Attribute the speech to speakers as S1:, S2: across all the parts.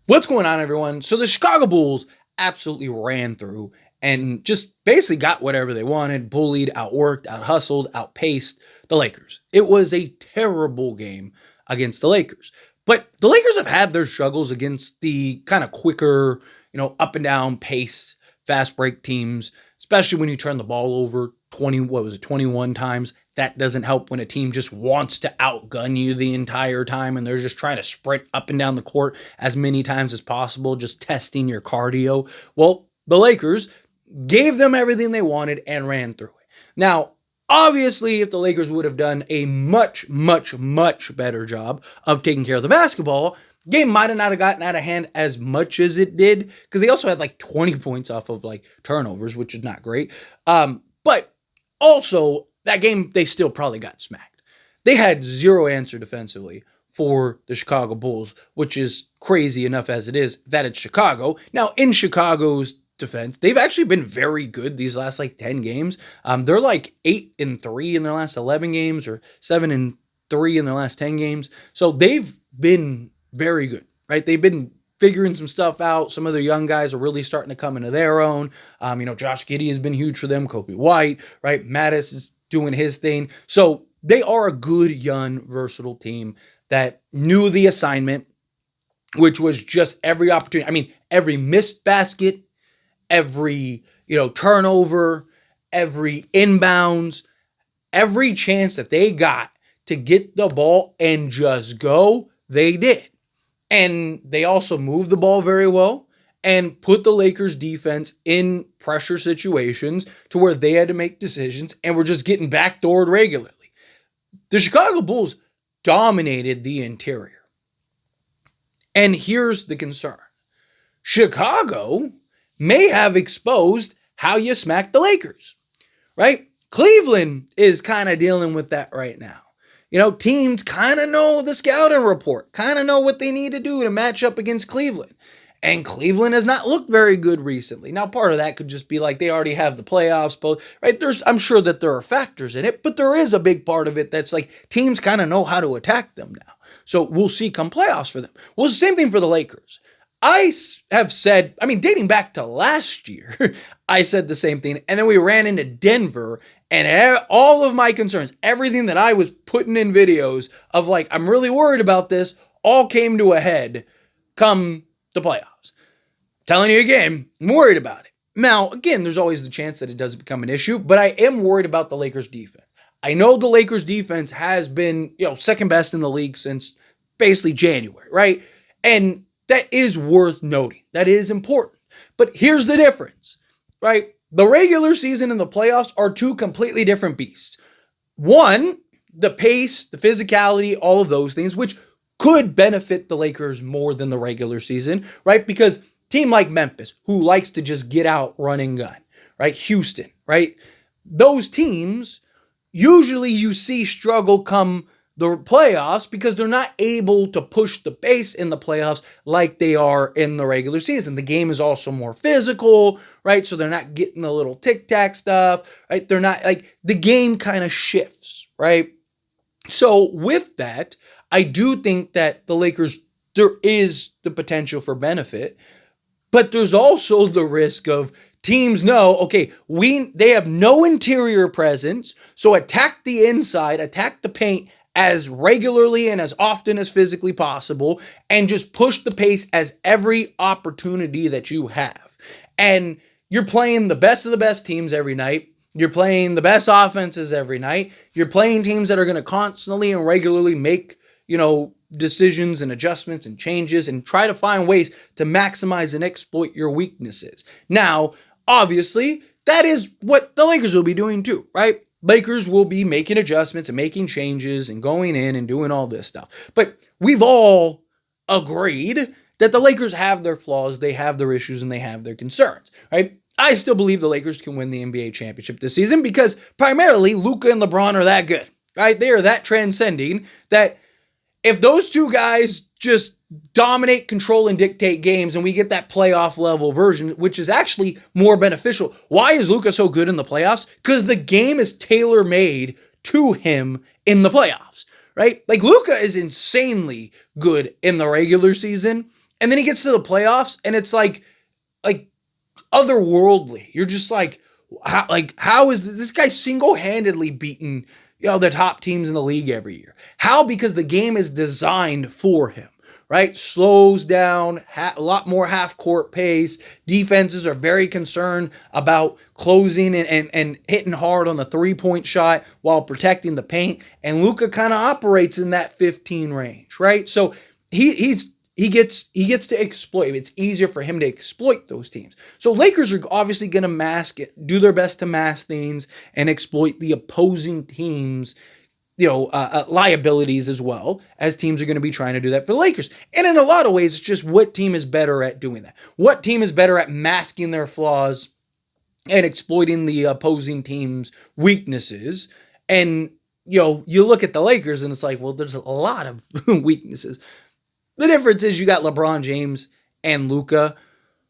S1: What's going on, everyone? So the Chicago Bulls absolutely ran through and just basically got whatever they wanted, bullied, outworked, out-hustled, outpaced the Lakers. It was a terrible game against the Lakers. But the Lakers have had their struggles against the kind of quicker, up and down pace, fast break teams, especially when you turn the ball over 21 times. That doesn't help when a team just wants to outgun you the entire time and they're just trying to sprint up and down the court as many times as possible, just testing your cardio. Well, the Lakers gave them everything they wanted and ran through it. Now, obviously, if the Lakers would have done a much, much, much better job of taking care of the basketball, game might have not gotten out of hand as much as it did, because they also had like 20 points off of like turnovers, which is not great. But also, that game, they still probably got smacked. They had zero answer defensively for the Chicago Bulls, which is crazy enough as it is that it's Chicago. Now, in Chicago's defense, they've actually been very good these last like 10 games. They're like 8-3 in their last 11 games or 7-3 in their last 10 games. So they've been very good, right? They've been figuring some stuff out. Some of the young guys are really starting to come into their own. Josh Giddey has been huge for them. Kobe White, right? Mattis is doing his thing. So they are a good, young, versatile team that knew the assignment, which was just every opportunity. I mean, every missed basket, every, turnover, every inbounds, every chance that they got to get the ball and just go, they did. And they also moved the ball very well and put the Lakers defense in pressure situations to where they had to make decisions and were just getting backdoored regularly. The Chicago Bulls dominated the interior. And here's the concern. Chicago may have exposed how you smack the Lakers, right? Cleveland is kind of dealing with that right now. Teams kind of know the scouting report, kind of know what they need to do to match up against Cleveland. And Cleveland has not looked very good recently. Now, part of that could just be like they already have the playoffs, right? I'm sure that there are factors in it, but there is a big part of it that's like teams kind of know how to attack them now. So we'll see come playoffs for them. Well, it's the same thing for the Lakers. I have said, dating back to last year, I said the same thing. And then we ran into Denver and all of my concerns, everything that I was putting in videos of like, I'm really worried about this, all came to a head come the playoffs. Telling you again, I'm worried about it. Now, again, there's always the chance that it does become an issue, but I am worried about the Lakers defense. I know the Lakers defense has been, second best in the league since basically January, right? And that is worth noting. That is important. But here's the difference, right? The regular season and the playoffs are two completely different beasts. One, the pace, the physicality, all of those things, which could benefit the Lakers more than the regular season, right? Because team like Memphis, who likes to just get out, run and gun, right? Houston, right? Those teams, usually you see struggle come the playoffs because they're not able to push the pace in the playoffs like they are in the regular season. The game is also more physical, right? So they're not getting the little tic-tac stuff, right? They're not like the game kind of shifts, right? So with that, I do think that the Lakers, there is the potential for benefit, but there's also the risk of teams know, okay, they have no interior presence, so attack the inside, attack the paint as regularly and as often as physically possible, and just push the pace as every opportunity that you have. And you're playing the best of the best teams every night. You're playing the best offenses every night. You're playing teams that are going to constantly and regularly make, decisions and adjustments and changes and try to find ways to maximize and exploit your weaknesses. Now, obviously, that is what the Lakers will be doing too, right? Lakers will be making adjustments and making changes and going in and doing all this stuff. But we've all agreed that the Lakers have their flaws, they have their issues, and they have their concerns, right? I still believe the Lakers can win the NBA championship this season because primarily Luka and LeBron are that good, right? They are that transcending that if those two guys just dominate, control, and dictate games, and we get that playoff level version, which is actually more beneficial. Why is Luka so good in the playoffs? Because the game is tailor-made to him in the playoffs, right? Like Luka is insanely good in the regular season, And then he gets to the playoffs and it's like otherworldly. You're just like, how is this guy single-handedly beating, the top teams in the league every year? How? Because the game is designed for him, right? Slows down, a lot more half-court pace. Defenses are very concerned about closing and hitting hard on the three-point shot while protecting the paint. And Luka kind of operates in that 15 range, right? So he gets to exploit. It's easier for him to exploit those teams. So Lakers are obviously going to mask it, do their best to mask things and exploit the opposing teams, liabilities as well, as teams are going to be trying to do that for the Lakers. And in a lot of ways, it's just what team is better at doing that. What team is better at masking their flaws and exploiting the opposing team's weaknesses. And, you look at the Lakers and it's like, well, there's a lot of weaknesses. The difference is you got LeBron James and Luka,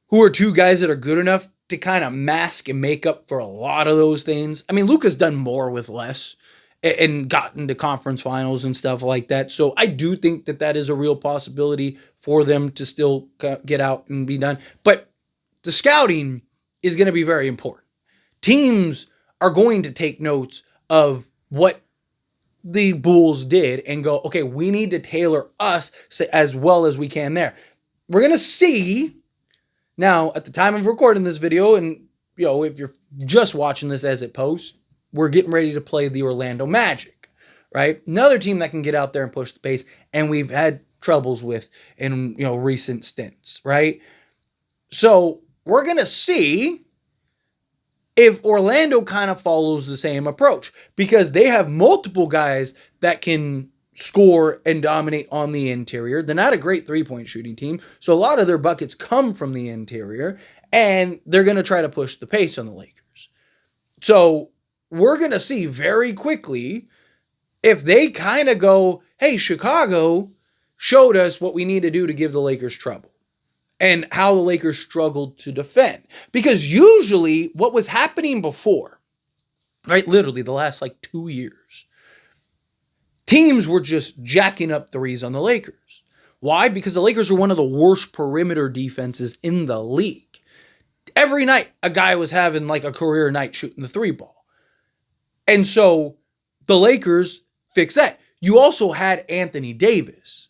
S1: who are two guys that are good enough to kind of mask and make up for a lot of those things. I mean, Luka's done more with less and gotten to conference finals and stuff like that. So I do think that is a real possibility for them to still get out and be done. But the scouting is going to be very important. Teams are going to take notes of what the Bulls did and go, okay, we need to tailor us as well as we can there. We're going to see now at the time of recording this video, and if you're just watching this as it posts, we're getting ready to play the Orlando Magic, right? Another team that can get out there and push the pace, and we've had troubles with in recent stints, right? So we're going to see if Orlando kind of follows the same approach, because they have multiple guys that can score and dominate on the interior. They're not a great three-point shooting team, so a lot of their buckets come from the interior, and they're going to try to push the pace on the Lakers. So we're going to see very quickly if they kind of go, hey, Chicago showed us what we need to do to give the Lakers trouble. And how the Lakers struggled to defend. Because usually what was happening before, right, literally the last 2 years, teams were just jacking up threes on the Lakers. Why? Because the Lakers were one of the worst perimeter defenses in the league. Every night a guy was having a career night shooting the three ball. And so the Lakers fixed that. You also had Anthony Davis.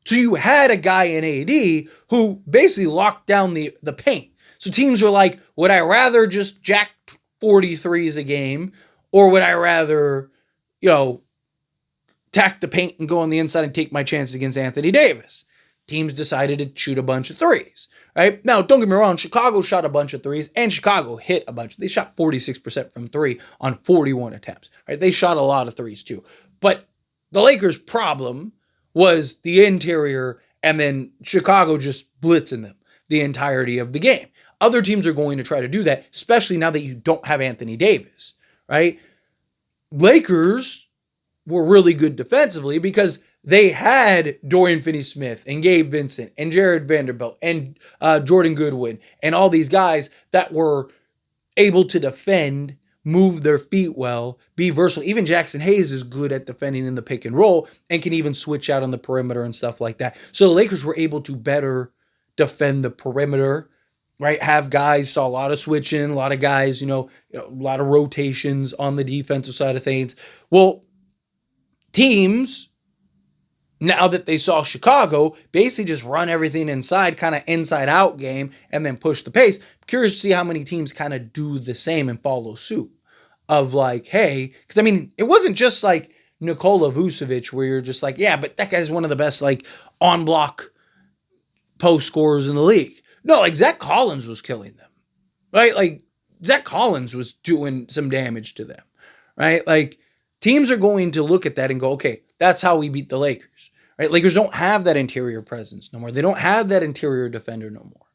S1: So you had a guy in AD who basically locked down the paint. So teams were like, would I rather just jack 43s a game, or would I rather, tack the paint and go on the inside and take my chances against Anthony Davis? Teams decided to shoot a bunch of threes, right? Now, don't get me wrong, Chicago shot a bunch of threes, and Chicago hit a bunch. They shot 46% from three on 41 attempts, right? They shot a lot of threes too. But the Lakers' problem was the interior, and then Chicago just blitzing them the entirety of the game. Other teams are going to try to do that, especially now that you don't have Anthony Davis, right? Lakers were really good defensively because they had Dorian Finney-Smith and Gabe Vincent and Jared Vanderbilt and Jordan Goodwin and all these guys that were able to defend, move their feet well, be versatile. Even Jackson Hayes is good at defending in the pick and roll and can even switch out on the perimeter and stuff like that. So the Lakers were able to better defend the perimeter, right? Have guys, saw a lot of switching, a lot of guys, a lot of rotations on the defensive side of things. Well, teams, now that they saw Chicago basically just run everything inside, kind of inside out game, and then push the pace. I'm curious to see how many teams kind of do the same and follow suit of hey, because it wasn't just Nikola Vucevic where you're just yeah, but that guy's one of the best on block post scorers in the league. No, Zach Collins was killing them, right? Zach Collins was doing some damage to them, right? Teams are going to look at that and go, okay, that's how we beat the Lakers, right? Lakers don't have that interior presence no more. They don't have that interior defender no more,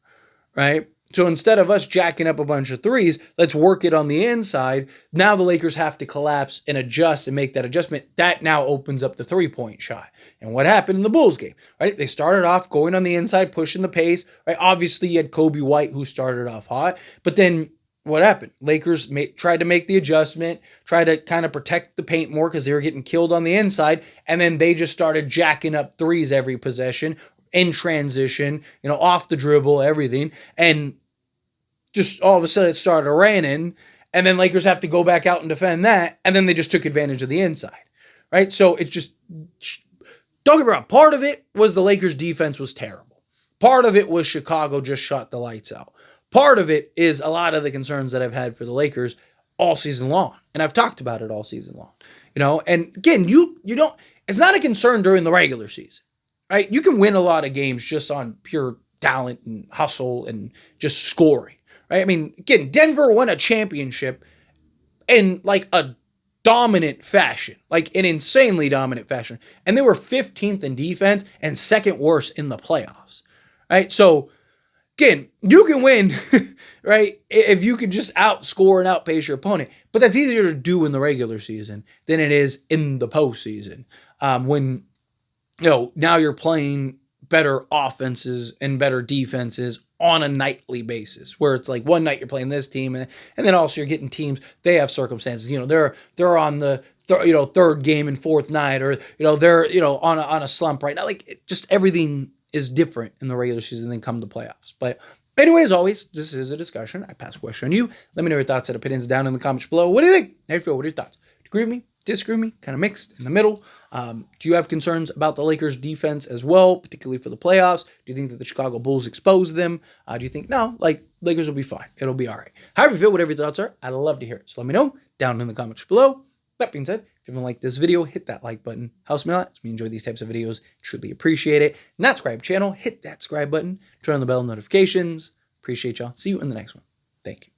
S1: right? So instead of us jacking up a bunch of threes, let's work it on the inside. Now the Lakers have to collapse and adjust and make that adjustment. That now opens up the three-point shot. And what happened in the Bulls game, right? They started off going on the inside, pushing the pace, right? Obviously, you had Kobe White who started off hot, but then what happened? Lakers tried to make the adjustment, tried to kind of protect the paint more because they were getting killed on the inside, and then they just started jacking up threes every possession, in transition, off the dribble, everything. And just all of a sudden it started raining. And then Lakers have to go back out and defend that. And then they just took advantage of the inside, right? So it's just, don't get me wrong, part of it was the Lakers defense was terrible. Part of it was Chicago just shut the lights out. Part of it is a lot of the concerns that I've had for the Lakers all season long. And I've talked about it all season long, and again, you don't, it's not a concern during the regular season, right? You can win a lot of games just on pure talent and hustle and just scoring, right? I mean, again, Denver won a championship in like a dominant fashion, like an insanely dominant fashion. And they were 15th in defense and second worst in the playoffs, right? So again, you can win, right, if you can just outscore and outpace your opponent. But that's easier to do in the regular season than it is in the postseason. When, now you're playing better offenses and better defenses on a nightly basis, where it's like one night you're playing this team, and then also you're getting teams, they have circumstances, they're on the third game and fourth night, or they're on a slump right now. Like, just everything is different in the regular season than come the playoffs. But anyway, as always, this is a discussion. I pass a question on you. Let me know your thoughts and opinions down in the comments below. What do you think? How do you feel? What are your thoughts? Agree with me? Disagree with me? Kind of mixed in the middle. Do you have concerns about the Lakers defense as well, particularly for the playoffs? Do you think that the Chicago Bulls exposed them? Do you think, no, Lakers will be fine. It'll be all right. However you feel, whatever your thoughts are, I'd love to hear it. So let me know down in the comments below. That being said, if you haven't liked this video, hit that like button. Helps me a lot. If you enjoy these types of videos, truly appreciate it. Not subscribe channel, hit that subscribe button. Turn on the bell notifications. Appreciate y'all. See you in the next one. Thank you.